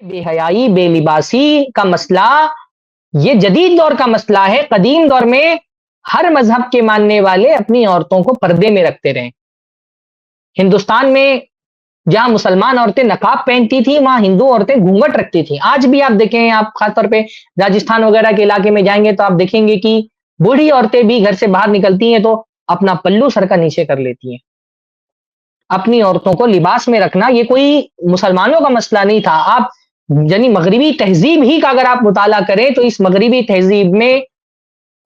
بے حیائی بے لباسی کا مسئلہ یہ جدید دور کا مسئلہ ہے. قدیم دور میں ہر مذہب کے ماننے والے اپنی عورتوں کو پردے میں رکھتے رہے. ہندوستان میں جہاں مسلمان عورتیں نقاب پہنتی تھی وہاں ہندو عورتیں گھونگھٹ رکھتی تھیں. آج بھی آپ دیکھیں, آپ خاص طور پہ راجستھان وغیرہ کے علاقے میں جائیں گے تو آپ دیکھیں گے کہ بوڑھی عورتیں بھی گھر سے باہر نکلتی ہیں تو اپنا پلو سر کا نیچے کر لیتی ہیں. اپنی عورتوں کو لباس میں رکھنا یہ کوئی مسلمانوں کا مسئلہ نہیں تھا. آپ یعنی مغربی تہذیب ہی کا اگر آپ مطالعہ کریں تو اس مغربی تہذیب میں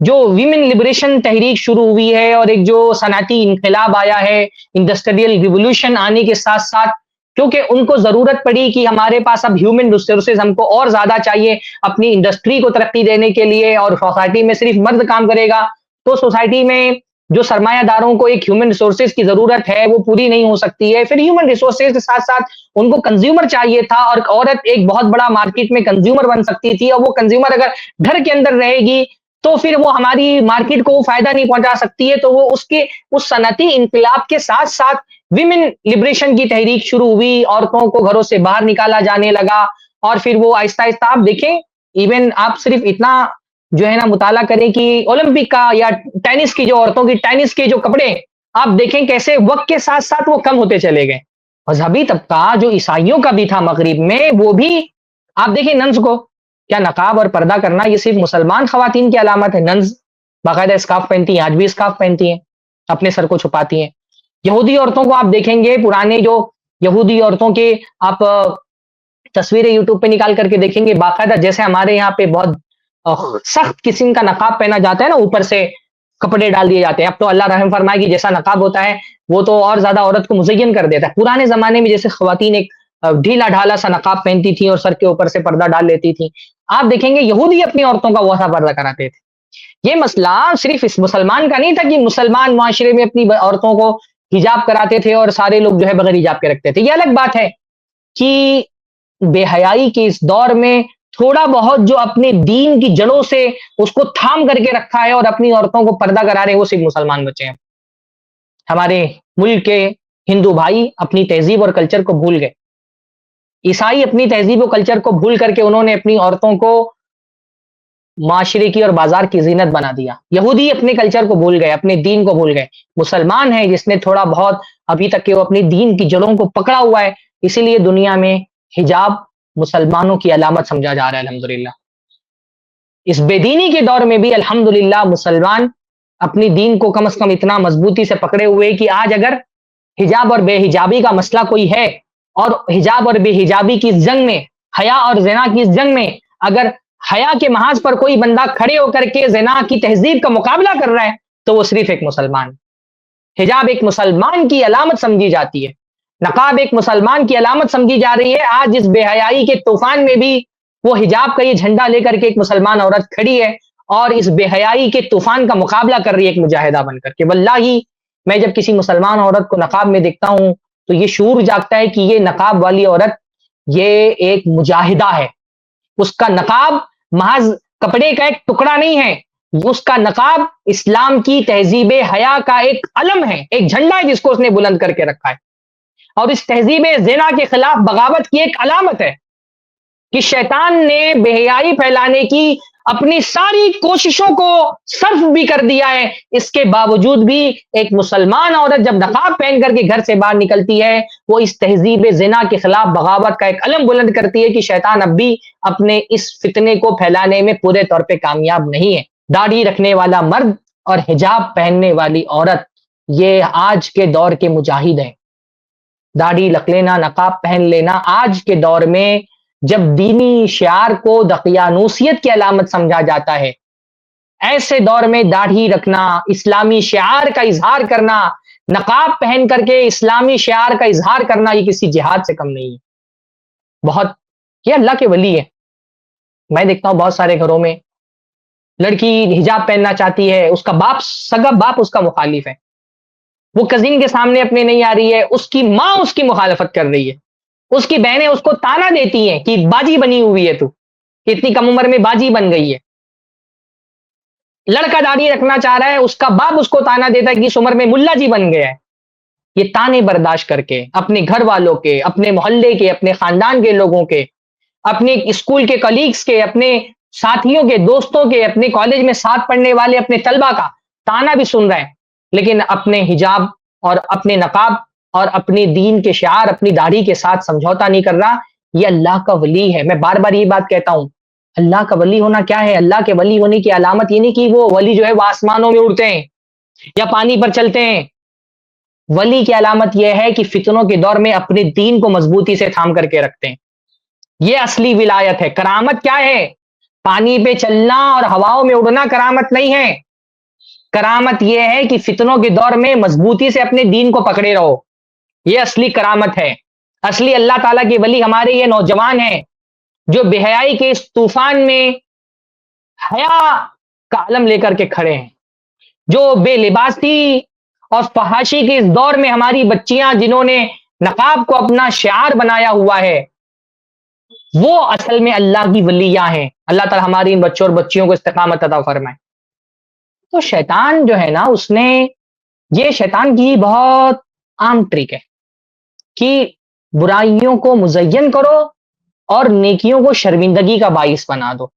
جو ویمن لبریشن تحریک شروع ہوئی ہے اور ایک جو صنعتی انقلاب آیا ہے, انڈسٹریل ریولوشن آنے کے ساتھ ساتھ, کیونکہ ان کو ضرورت پڑی کہ ہمارے پاس اب ہیومن ریسورسز ہم کو اور زیادہ چاہیے اپنی انڈسٹری کو ترقی دینے کے لیے, اور سوسائٹی میں صرف مرد کام کرے گا تو سوسائٹی میں جو سرمایہ داروں کو ایک ہیومن ریسورسز کی ضرورت ہے وہ پوری نہیں ہو سکتی ہے. پھر ہیومن ریسورسز کے ساتھ ساتھ ان کو کنزیومر چاہیے تھا, اور عورت ایک بہت بڑا مارکیٹ میں کنزیومر بن سکتی تھی, اور وہ کنزیومر اگر گھر کے اندر رہے گی تو پھر وہ ہماری مارکیٹ کو فائدہ نہیں پہنچا سکتی ہے. تو وہ اس صنعتی انقلاب کے ساتھ ساتھ ویمن لبریشن کی تحریک شروع ہوئی, عورتوں کو گھروں سے باہر نکالا جانے لگا, اور پھر وہ آہستہ آہستہ آپ دیکھیں, ایون آپ صرف اتنا جو ہے نا مطالعہ کریں کہ اولمپک کا یا ٹینس کی جو عورتوں کی ٹینس کے جو کپڑے آپ دیکھیں کیسے وقت کے ساتھ ساتھ وہ کم ہوتے چلے گئے. مذہبی طبقہ جو عیسائیوں کا بھی تھا مغرب میں, وہ بھی آپ دیکھیں ننز کو, کیا نقاب اور پردہ کرنا یہ صرف مسلمان خواتین کی علامت ہے؟ ننز باقاعدہ اسکارف پہنتی ہیں, آج بھی اسکارف پہنتی ہیں, اپنے سر کو چھپاتی ہیں. یہودی عورتوں کو آپ دیکھیں گے, پرانے جو یہودی عورتوں کے آپ تصویریں یوٹیوب پہ نکال کر کے دیکھیں گے, باقاعدہ جیسے ہمارے یہاں پہ بہت سخت قسم کا نقاب پہنا جاتا ہے نا, اوپر سے کپڑے ڈال دیے جاتے ہیں. اب تو اللہ رحم فرمائے کہ جیسا نقاب ہوتا ہے وہ تو اور زیادہ عورت کو مزین کر دیتا ہے. پرانے زمانے میں جیسے خواتین ایک ڈھیلا ڈھالا سا نقاب پہنتی تھی اور سر کے اوپر سے پردہ ڈال لیتی تھی, آپ دیکھیں گے یہودی اپنی عورتوں کا ویسا پردہ کراتے تھے. یہ مسئلہ صرف اس مسلمان کا نہیں تھا کہ مسلمان معاشرے میں اپنی عورتوں کو حجاب کراتے تھے اور سارے لوگ جو ہے بغیر حجاب کے رکھتے تھے. یہ الگ بات ہے کہ بے حیائی کے اس دور میں تھوڑا بہت جو اپنے دین کی جڑوں سے اس کو تھام کر کے رکھا ہے اور اپنی عورتوں کو پردہ کرا رہے ہیں وہ صرف مسلمان بچے ہیں. ہمارے ملک کے ہندو بھائی اپنی تہذیب اور کلچر کو بھول گئے. عیسائی اپنی تہذیب و کلچر کو بھول کر کے انہوں نے اپنی عورتوں کو معاشرے کی اور بازار کی زینت بنا دیا. یہودی اپنے کلچر کو بھول گئے, اپنے دین کو بھول گئے. مسلمان ہے جس نے تھوڑا بہت ابھی تک کہ وہ اپنی دین کی جڑوں کو پکڑا ہوا ہے, اسی لیے دنیا میں حجاب مسلمانوں کی علامت سمجھا جا رہا ہے. الحمدللہ اس بے دینی کے دور میں بھی الحمدللہ مسلمان اپنی دین کو کم از کم اتنا مضبوطی سے پکڑے ہوئے کہ آج اگر حجاب اور بے حجابی کا مسئلہ کوئی ہے, اور حجاب اور بے حجابی کی جنگ میں, حیا اور زنا کی جنگ میں اگر حیا کے محاذ پر کوئی بندہ کھڑے ہو کر کے زنا کی تہذیب کا مقابلہ کر رہا ہے تو وہ صرف ایک مسلمان. حجاب ایک مسلمان کی علامت سمجھی جاتی ہے, نقاب ایک مسلمان کی علامت سمجھی جا رہی ہے. آج اس بے حیائی کے طوفان میں بھی وہ حجاب کا یہ جھنڈا لے کر کے ایک مسلمان عورت کھڑی ہے اور اس بے حیائی کے طوفان کا مقابلہ کر رہی ہے ایک مجاہدہ بن کر کے. واللہ میں جب کسی مسلمان عورت کو نقاب میں دیکھتا ہوں تو یہ شعور جاگتا ہے کہ یہ نقاب والی عورت یہ ایک مجاہدہ ہے. اس کا نقاب محض کپڑے کا ایک ٹکڑا نہیں ہے, اس کا نقاب اسلام کی تہذیب حیا کا ایک علم ہے, ایک جھنڈا ہے جس کو اس نے بلند کر کے رکھا ہے, اور اس تہذیب زنا کے خلاف بغاوت کی ایک علامت ہے کہ شیطان نے بے حیائی پھیلانے کی اپنی ساری کوششوں کو صرف بھی کر دیا ہے. اس کے باوجود بھی ایک مسلمان عورت جب نقاب پہن کر کے گھر سے باہر نکلتی ہے وہ اس تہذیب زنا کے خلاف بغاوت کا ایک علم بلند کرتی ہے کہ شیطان اب بھی اپنے اس فتنے کو پھیلانے میں پورے طور پہ کامیاب نہیں ہے. داڑھی رکھنے والا مرد اور حجاب پہننے والی عورت یہ آج کے دور کے مجاہد ہیں. داڑھی رکھ لینا, نقاب پہن لینا آج کے دور میں جب دینی شعار کو دقیانوسیت کی علامت سمجھا جاتا ہے, ایسے دور میں داڑھی رکھنا, اسلامی شعار کا اظہار کرنا, نقاب پہن کر کے اسلامی شعار کا اظہار کرنا یہ کسی جہاد سے کم نہیں ہے. بہت یہ اللہ کے ولی ہے. میں دیکھتا ہوں بہت سارے گھروں میں لڑکی حجاب پہننا چاہتی ہے, اس کا باپ سگا باپ اس کا مخالف ہے, وہ کزن کے سامنے اپنے نہیں آ رہی ہے, اس کی ماں اس کی مخالفت کر رہی ہے, اس کی بہنیں اس کو تانا دیتی ہیں کہ باجی بنی ہوئی ہے تو, اتنی کم عمر میں باجی بن گئی ہے. لڑکا داڑھی رکھنا چاہ رہا ہے, اس کا باپ اس کو تانا دیتا ہے کہ اس عمر میں ملا جی بن گیا ہے. یہ تانے برداشت کر کے اپنے گھر والوں کے, اپنے محلے کے, اپنے خاندان کے لوگوں کے, اپنے اسکول کے کلیگز کے، اپنے ساتھیوں کے، دوستوں کے، اپنے کالج میں ساتھ پڑھنے والے اپنے طلبہ کا تانا بھی سن رہے ہیں، لیکن اپنے حجاب اور اپنے نقاب اور اپنے دین کے شعار، اپنی داڑھی کے ساتھ سمجھوتا نہیں کر رہا. یہ اللہ کا ولی ہے. میں بار بار یہ بات کہتا ہوں، اللہ کا ولی ہونا کیا ہے؟ اللہ کے ولی ہونے کی علامت یہ نہیں کہ وہ ولی جو ہے وہ آسمانوں میں اڑتے ہیں یا پانی پر چلتے ہیں. ولی کی علامت یہ ہے کہ فتنوں کے دور میں اپنے دین کو مضبوطی سے تھام کر کے رکھتے ہیں. یہ اصلی ولایت ہے. کرامت کیا ہے؟ پانی پہ چلنا اور ہواؤں میں اڑنا کرامت نہیں ہے. کرامت یہ ہے کہ فتنوں کے دور میں مضبوطی سے اپنے دین کو پکڑے رہو. یہ اصلی کرامت ہے. اصلی اللہ تعالیٰ کے ولی ہمارے یہ نوجوان ہیں جو بے حیائی کے اس طوفان میں حیا کا علم لے کر کے کھڑے ہیں، جو بے لباسی اور فحاشی کے اس دور میں ہماری بچیاں جنہوں نے نقاب کو اپنا شعار بنایا ہوا ہے، وہ اصل میں اللہ کی ولیاں ہیں. اللہ تعالیٰ ہماری ان بچوں اور بچیوں کو استقامت عطا فرمائے. تو شیطان جو ہے نا، اس نے یہ شیطان کی بہت عام ٹرک ہے کہ برائیوں کو مزین کرو اور نیکیوں کو شرمندگی کا باعث بنا دو.